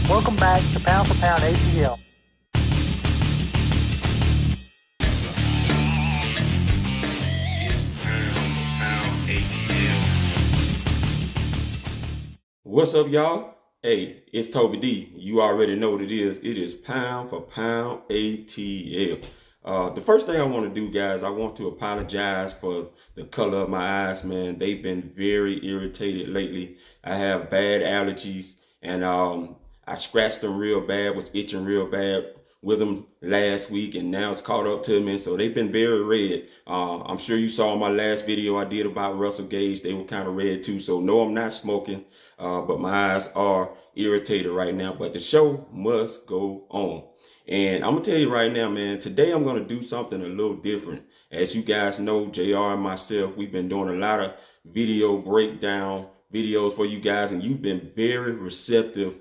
Welcome back to Pound for Pound ATL. It's Pound for Pound ATL. What's up, y'all? Hey, it's Toby D. You already know what it is. It is Pound for Pound ATL. The first thing I want to do, guys, I want to apologize for the color of my eyes, man. They've been very irritated lately. I have bad allergies, and I scratched them real bad, was itching real bad with them last week, and now it's caught up to me. So they've been very red. I'm sure you saw my last video I did about Russell Gage. They were kind of red too. So no, I'm not smoking, but my eyes are irritated right now. But the show must go on. And I'm gonna tell you right now, man, today I'm gonna do something a little different. As you guys know, JR and myself, we've been doing a lot of video breakdown videos for you guys, and you've been very receptive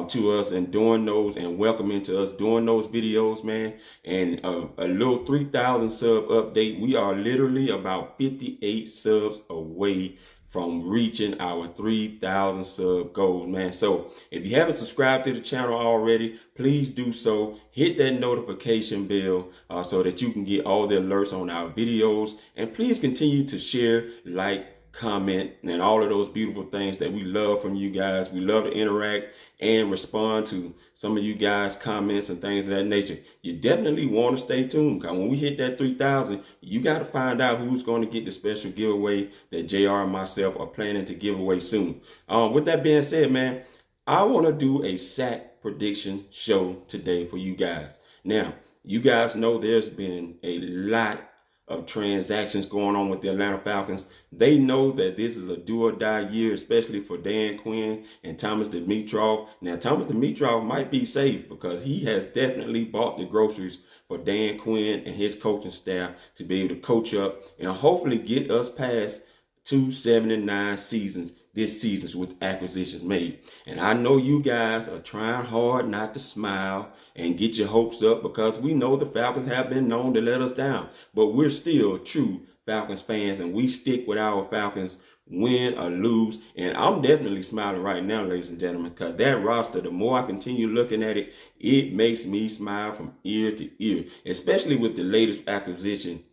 to us and doing those and welcoming to us doing those videos, man. And a little 3,000 sub update. We are literally about 58 subs away from reaching our 3,000 sub goal, man. So if you haven't subscribed to the channel already, please do so. Hit that notification bell so that you can get all the alerts on our videos. And please continue to share, like, comment, and all of those beautiful things that we love from you guys. We love to interact and respond to some of you guys' comments and things of that nature. You definitely want to stay tuned, because when we hit that 3,000, you got to find out who's going to get the special giveaway that JR and myself are planning to give away soon. With that being said, man, I want to do a sack prediction show today for you guys. Now, you guys know there's been a lot of transactions going on with the Atlanta Falcons. They know that this is a do or die year, especially for Dan Quinn and Thomas Dimitroff. Now, Thomas Dimitroff might be safe because he has definitely bought the groceries for Dan Quinn and his coaching staff to be able to coach up and hopefully get us past 279 seasons this season with acquisitions made. And I know you guys are trying hard not to smile and get your hopes up, because we know the Falcons have been known to let us down, but we're still true Falcons fans, and we stick with our Falcons, win or lose. And I'm definitely smiling right now, ladies and gentlemen, because that roster, the more I continue looking at it, it makes me smile from ear to ear, especially with the latest acquisition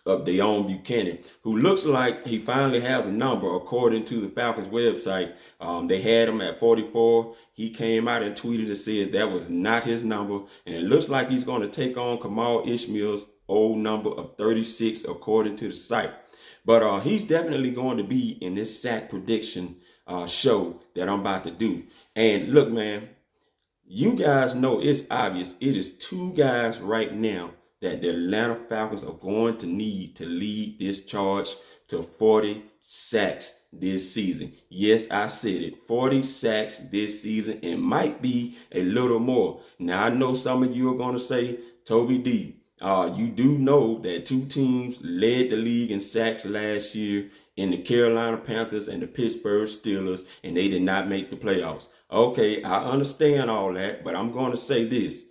of Deone Bucannon, who looks like he finally has a number according to the Falcons website. They had him at 44. He came out and tweeted and said that was not his number, and it looks like he's going to take on Kamal Ishmael's old number of 36 according to the site. But he's definitely going to be in this sack prediction show that I'm about to do. And look, man, you guys know it's obvious. It is two guys right now that the Atlanta Falcons are going to need to lead this charge to 40 sacks this season. Yes, I said it. 40 sacks this season. It might be a little more. Now, I know some of you are going to say, Toby D, you do know that two teams led the league in sacks last year, in the Carolina Panthers and the Pittsburgh Steelers, and they did not make the playoffs. Okay, I understand all that, but I'm going to say this.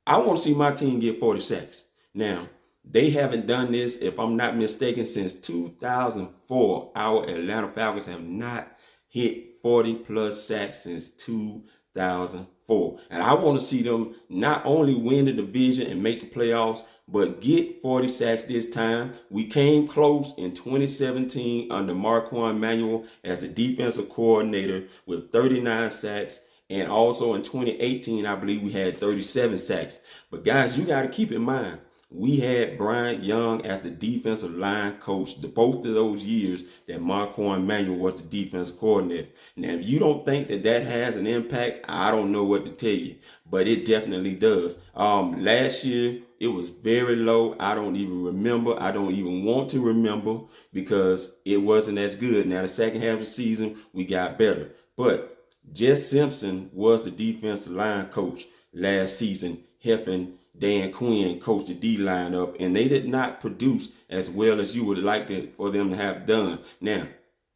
I want to see my team get 40 sacks. Now, they haven't done this, if I'm not mistaken, since 2004. Our Atlanta Falcons have not hit 40 plus sacks since 2004. And I want to see them not only win the division and make the playoffs, but get 40 sacks this time. We came close in 2017 under Marquand Manuel as the defensive coordinator with 39 sacks. And also in 2018, I believe we had 37 sacks. But guys, you got to keep in mind, we had Bryant Young as the defensive line coach both of those years that Marquand Manuel was the defensive coordinator. Now, if you don't think that that has an impact, I don't know what to tell you, but it definitely does. Last year, it was very low. I don't even remember. I don't even want to remember, because it wasn't as good. Now, the second half of the season, we got better. But Jess Simpson was the defensive line coach last season, helping Dan Quinn coach the D-line up, and they did not produce as well as you would like for them to have done. Now,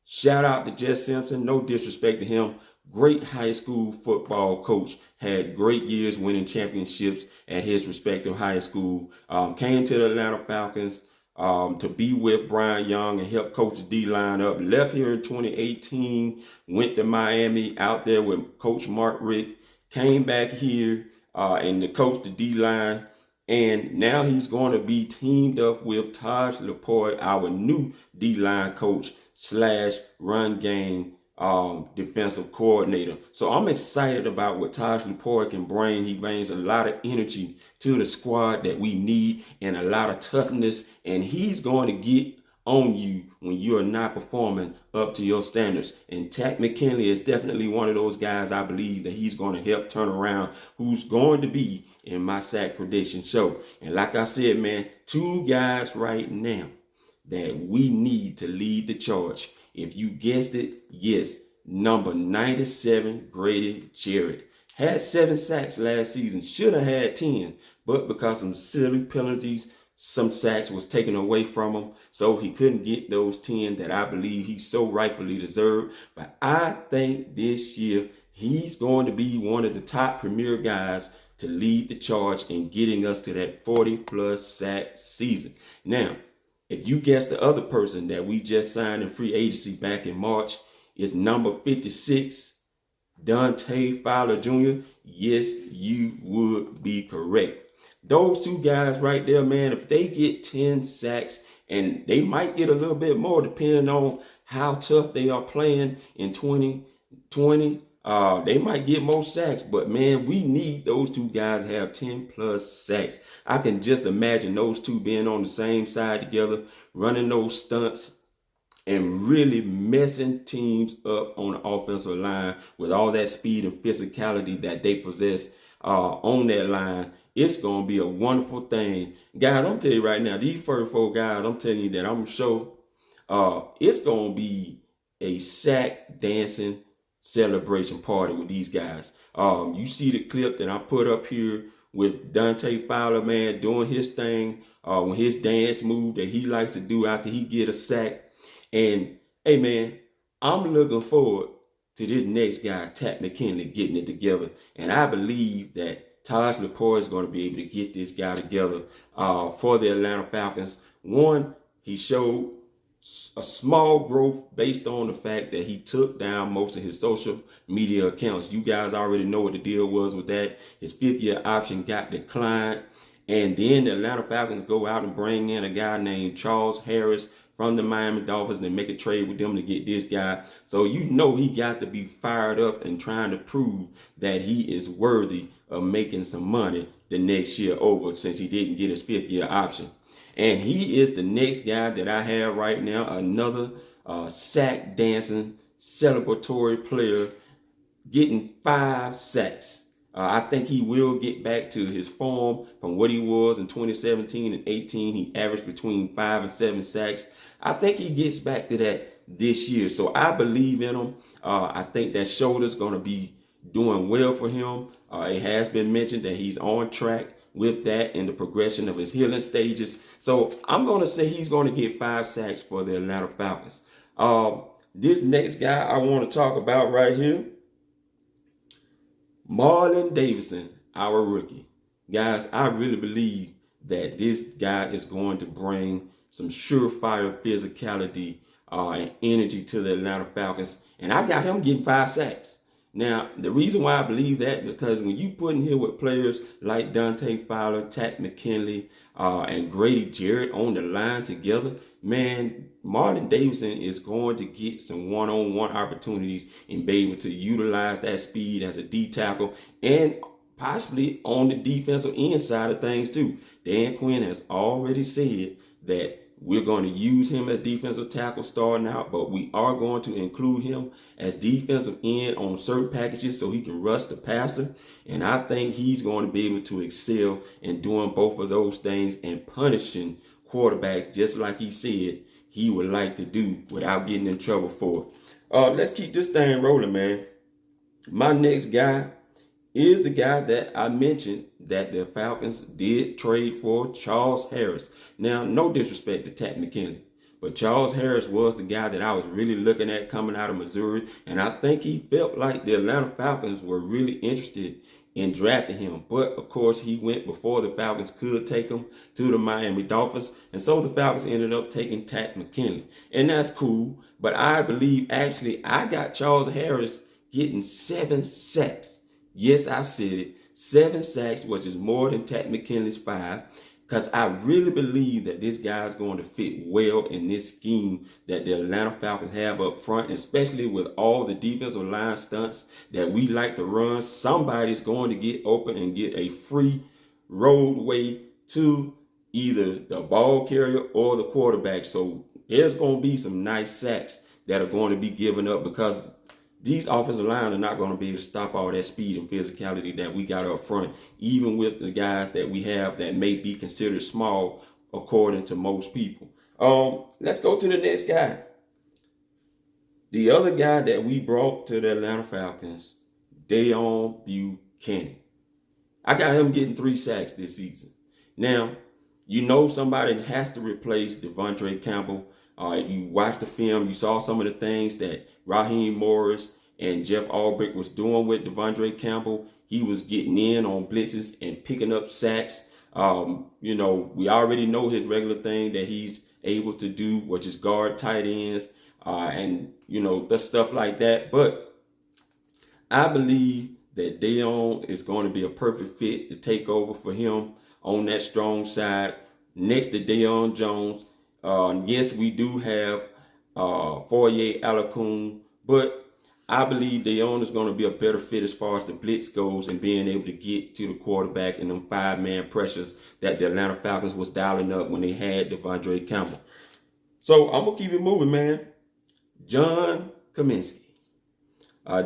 shout out to Jess Simpson. No disrespect to him. Great high school football coach. Had great years winning championships at his respective high school. Came to the Atlanta Falcons to be with Bryant Young and help coach the D-line up. Left here in 2018. Went to Miami, out there with Coach Mark Richt. came back here and to coach the D-line. And now he's going to be teamed up with Taj Laporte, our new D-line coach slash run game defensive coordinator. So I'm excited about what Taj Laporte can bring. He brings a lot of energy to the squad that we need and a lot of toughness. And he's going to get on you when you are not performing up to your standards. And Takk McKinley is definitely one of those guys I believe that he's going to help turn around, who's going to be in my sack prediction show. And like I said, man, two guys right now that we need to lead the charge. If you guessed it, yes, number 97, Grady Jarrett. Had 7 sacks last season, should have had 10, but because some silly penalties, some sacks was taken away from him, so he couldn't get those 10 that I believe he so rightfully deserved. But I think this year he's going to be one of the top premier guys to lead the charge in getting us to that 40+ sack season. Now, if you guess the other person that we just signed in free agency back in March is number 56, Dante Fowler Jr., yes, you would be correct. Those two guys right there, man, if they get 10 sacks, and they might get a little bit more depending on how tough they are playing in 2020, they might get more sacks. But, man, we need those two guys to have 10+ sacks. I can just imagine those two being on the same side together, running those stunts, and really messing teams up on the offensive line with all that speed and physicality that they possess on that line. It's going to be a wonderful thing. Guys, I'm telling you right now, these first 4 guys, I'm telling you that I'm sure it's going to be a sack dancing celebration party with these guys. You see the clip that I put up here with Dante Fowler, man, doing his thing, with his dance move that he likes to do after he get a sack. And, hey, man, I'm looking forward to this next guy, Takk McKinley, getting it together. And I believe that Taj Laporte is going to be able to get this guy together for the Atlanta Falcons. One, he showed a small growth based on the fact that he took down most of his social media accounts. You guys already know what the deal was with that. His 5th-year option got declined. And then the Atlanta Falcons go out and bring in a guy named Charles Harris from the Miami Dolphins and make a trade with them to get this guy. So you know he got to be fired up and trying to prove that he is worthy of making some money the next year over, since he didn't get his 5th-year option. And he is the next guy that I have right now, another sack dancing celebratory player getting 5 sacks. I think he will get back to his form from what he was in 2017 and 18. He averaged between 5 and 7 sacks. I think he gets back to that this year. So I believe in him. I think that shoulder's going to be doing well for him. It has been mentioned that he's on track with that in the progression of his healing stages. So I'm going to say he's going to get 5 sacks for the Atlanta Falcons. This next guy I want to talk about right here, Marlon Davidson, our rookie. Guys, I really believe that this guy is going to bring some surefire physicality and energy to the Atlanta Falcons. And I got him getting 5 sacks. Now, the reason why I believe that, because when you put in here with players like Dante Fowler, Takk McKinley, and Grady Jarrett on the line together, man, Marlon Davidson is going to get some one-on-one opportunities and be able to utilize that speed as a D tackle and possibly on the defensive end side of things too. Dan Quinn has already said that we're going to use him as defensive tackle starting out, but we are going to include him as defensive end on certain packages so he can rush the passer. And I think he's going to be able to excel in doing both of those things and punishing quarterbacks just like he said he would like to do without getting in trouble for it. Let's keep this thing rolling, man. My next guy is the guy that I mentioned that the Falcons did trade for, Charles Harris. Now, no disrespect to Takk McKinley, but Charles Harris was the guy that I was really looking at coming out of Missouri, and I think he felt like the Atlanta Falcons were really interested in drafting him. But, of course, he went before the Falcons could take him to the Miami Dolphins, and so the Falcons ended up taking Takk McKinley. And that's cool, but I believe, actually, I got Charles Harris getting 7 sacks Yes, I said it. 7 sacks, which is more than Tat McKinley's 5. Because I really believe that this guy's going to fit well in this scheme that the Atlanta Falcons have up front, especially with all the defensive line stunts that we like to run. Somebody's going to get open and get a free roadway to either the ball carrier or the quarterback. So there's going to be some nice sacks that are going to be given up because these offensive line are not going to be able to stop all that speed and physicality that we got up front, even with the guys that we have that may be considered small according to most people. Let's go to the next guy. The other guy that we brought to the Atlanta Falcons, Deone Bucannon. I got him getting 3 sacks this season. Now, you know somebody has to replace Devondre Campbell. You watched the film, you saw some of the things that Raheem Morris and Jeff Albrecht was doing with Devondre Campbell. He was getting in on blitzes and picking up sacks. We already know his regular thing that he's able to do, which is guard tight ends and the stuff like that. But I believe that Deone is going to be a perfect fit to take over for him on that strong side next to Deion Jones. Yes, we do have Foye Oluokun, but I believe Deone is going to be a better fit as far as the blitz goes and being able to get to the quarterback in them 5-man pressures that the Atlanta Falcons was dialing up when they had Devondre Campbell. So I'm going to keep it moving, man. John Cominsky.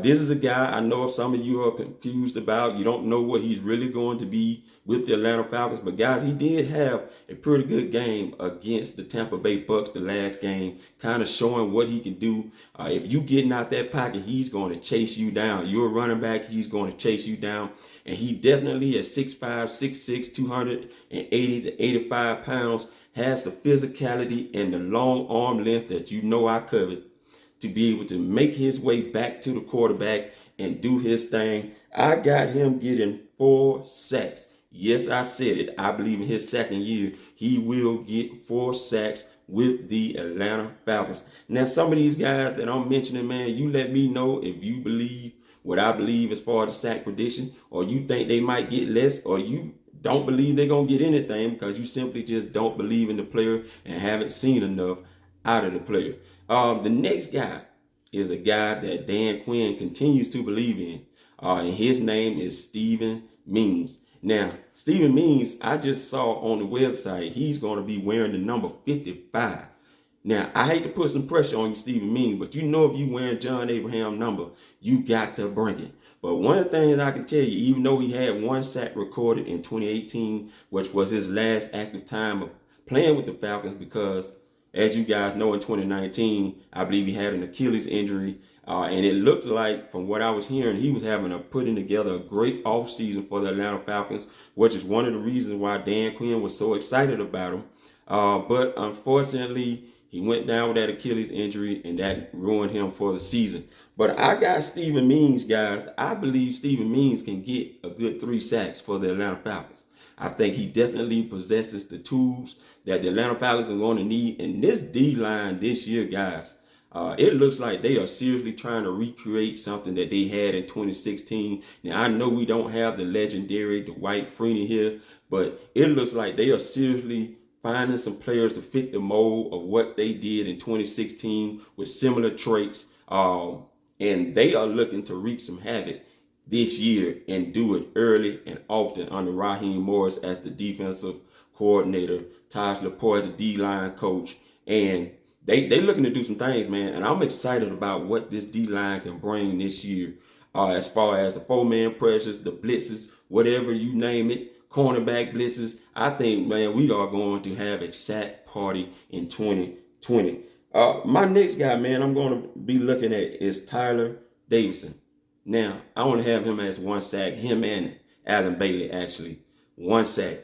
This is a guy I know some of you are confused about. You don't know what he's really going to be with the Atlanta Falcons. But, guys, he did have a pretty good game against the Tampa Bay Bucks the last game, kind of showing what he can do. If you getting out that pocket, he's going to chase you down. You're a running back, he's going to chase you down. And he definitely at 6'5", 6'6", 280 to 85 pounds has the physicality and the long arm length that you know I covet to be able to make his way back to the quarterback and do his thing. I got him getting 4 sacks. Yes, I said it. I believe in his second year, he will get 4 sacks with the Atlanta Falcons. Now, some of these guys that I'm mentioning, man, you let me know if you believe what I believe as far as sack prediction, or you think they might get less, or you don't believe they're going to get anything because you simply just don't believe in the player and haven't seen enough out of the player. The next guy is a guy that Dan Quinn continues to believe in, and his name is Steven Means. Now, Steven Means, I just saw on the website, he's going to be wearing the number 55. Now, I hate to put some pressure on you, Steven Means, but you know if you wearing John Abraham number, you got to bring it. But one of the things I can tell you, even though he had 1 sack recorded in 2018, which was his last active time of playing with the Falcons, because as you guys know, in 2019, I believe he had an Achilles injury. And it looked like, from what I was hearing, he was putting together a great offseason for the Atlanta Falcons, which is one of the reasons why Dan Quinn was so excited about him. But unfortunately, he went down with that Achilles injury, and that ruined him for the season. But I got Steven Means, guys. I believe Steven Means can get a good 3 sacks for the Atlanta Falcons. I think he definitely possesses the tools that the Atlanta Falcons are going to need. And this D-line this year, guys, it looks like they are seriously trying to recreate something that they had in 2016. Now, I know we don't have the legendary Dwight Freeney here, but it looks like they are seriously finding some players to fit the mold of what they did in 2016 with similar traits. And they are looking to wreak some havoc this year and do it early and often under Raheem Morris as the defensive coordinator, Taj Laporte, the D-line coach. And they looking to do some things, man. And I'm excited about what this D-line can bring this year as far as the 4-man pressures, the blitzes, whatever you name it, cornerback blitzes. I think, man, we are going to have a sack party in 2020. My next guy, man, I'm going to be looking at is Tyler Davidson. Now, I want to have him as 1 sack, him and Adam Bailey, actually, 1 sack.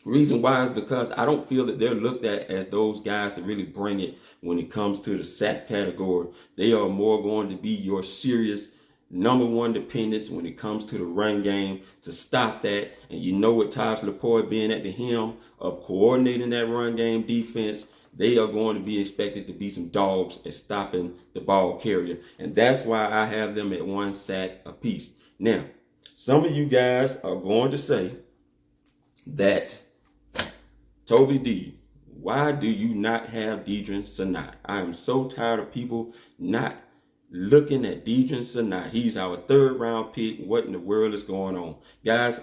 Reason why is because I don't feel that they're looked at as those guys that really bring it when it comes to the sack category. They are more going to be your serious number 1 dependence when it comes to the run game to stop that. And you know, with Taj Laporte being at the helm of coordinating that run game defense, they are going to be expected to be some dogs at stopping the ball carrier. And that's why I have them at 1 sack apiece. Now, Some of you guys are going to say that, Toby D, why do you not have Deadrin Senat? I am so tired of people not looking at Deadrin Senat. He's our 3rd round pick. What in the world is going on? Guys,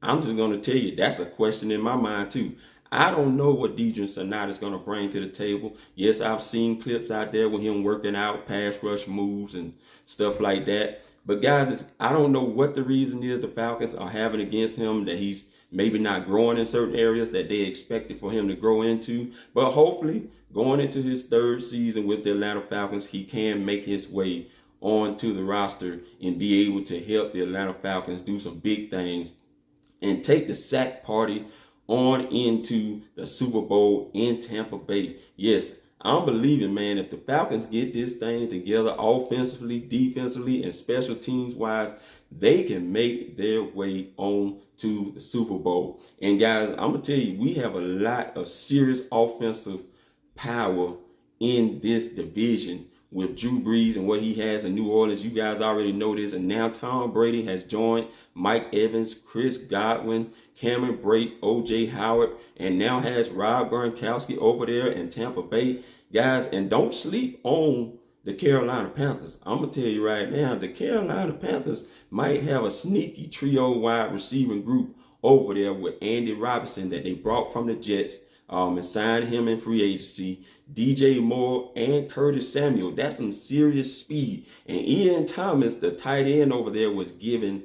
I'm just going to tell you, that's a question in my mind too. I don't know what Deadrin Senat is going to bring to the table. Yes, I've seen clips out there with him working out pass rush moves and stuff like that. But guys, I don't know what the reason is the Falcons are having against him, that he's maybe not growing in certain areas that they expected for him to grow into. But hopefully, going into his 3rd season with the Atlanta Falcons, he can make his way onto the roster and be able to help the Atlanta Falcons do some big things and take the sack party on into the Super Bowl in Tampa Bay. Yes, I'm believing, man, if the Falcons get this thing together offensively, defensively, and special teams wise, they can make their way on to the Super Bowl. And guys, I'm going to tell you, we have a lot of serious offensive power in this division with Drew Brees and what he has in New Orleans. You guys already know this. And now Tom Brady has joined Mike Evans, Chris Godwin, Cameron Brate, O.J. Howard, and now has Rob Gronkowski over there in Tampa Bay. Guys, and don't sleep on the Carolina Panthers. I'm going to tell you right now, the Carolina Panthers might have a sneaky trio wide receiving group over there with Andy Robinson that they brought from the Jets and signed him in free agency. DJ Moore and Curtis Samuel. That's some serious speed. And Ian Thomas, the tight end over there, was giving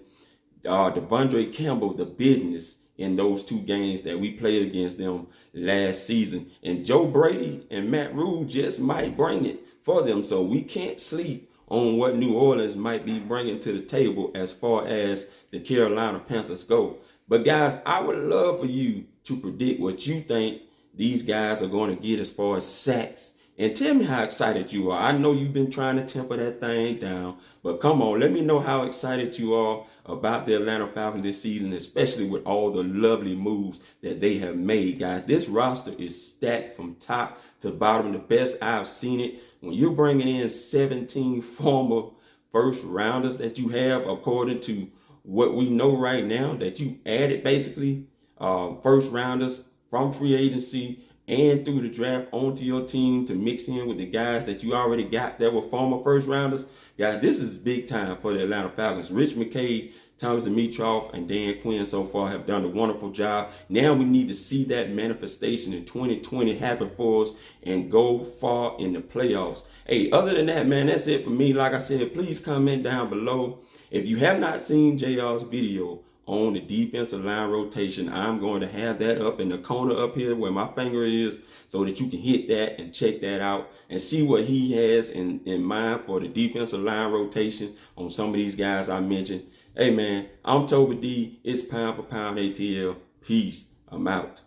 Devondre Campbell the business in those 2 games that we played against them last season. And Joe Brady and Matt Rule just might bring it for them. So we can't sleep on what New Orleans might be bringing to the table as far as the Carolina Panthers go. But guys, I would love for you to predict what you think these guys are going to get as far as sacks. And tell me how excited you are. I know you've been trying to temper that thing down, but come on, let me know how excited you are about the Atlanta Falcons this season, especially with all the lovely moves that they have made, guys. This roster is stacked from top to bottom, the best I've seen it. When you're bringing in 17 former first rounders that you have, according to what we know right now, that you added basically first rounders from free agency and through the draft onto your team to mix in with the guys that you already got that were former first rounders. Guys, this is big time for the Atlanta Falcons. Rich McKay, Thomas Dimitroff, and Dan Quinn so far have done a wonderful job. Now we need to see that manifestation in 2020 happen for us and go far in the playoffs. Hey, other than that, man, that's it for me. Like I said, please comment down below. If you have not seen JR's video on the defensive line rotation, I'm going to have that up in the corner up here where my finger is, so that you can hit that and check that out and see what he has in mind for the defensive line rotation on some of these guys I mentioned. Hey man, I'm Toby D. It's Pound for Pound ATL. Peace. I'm out.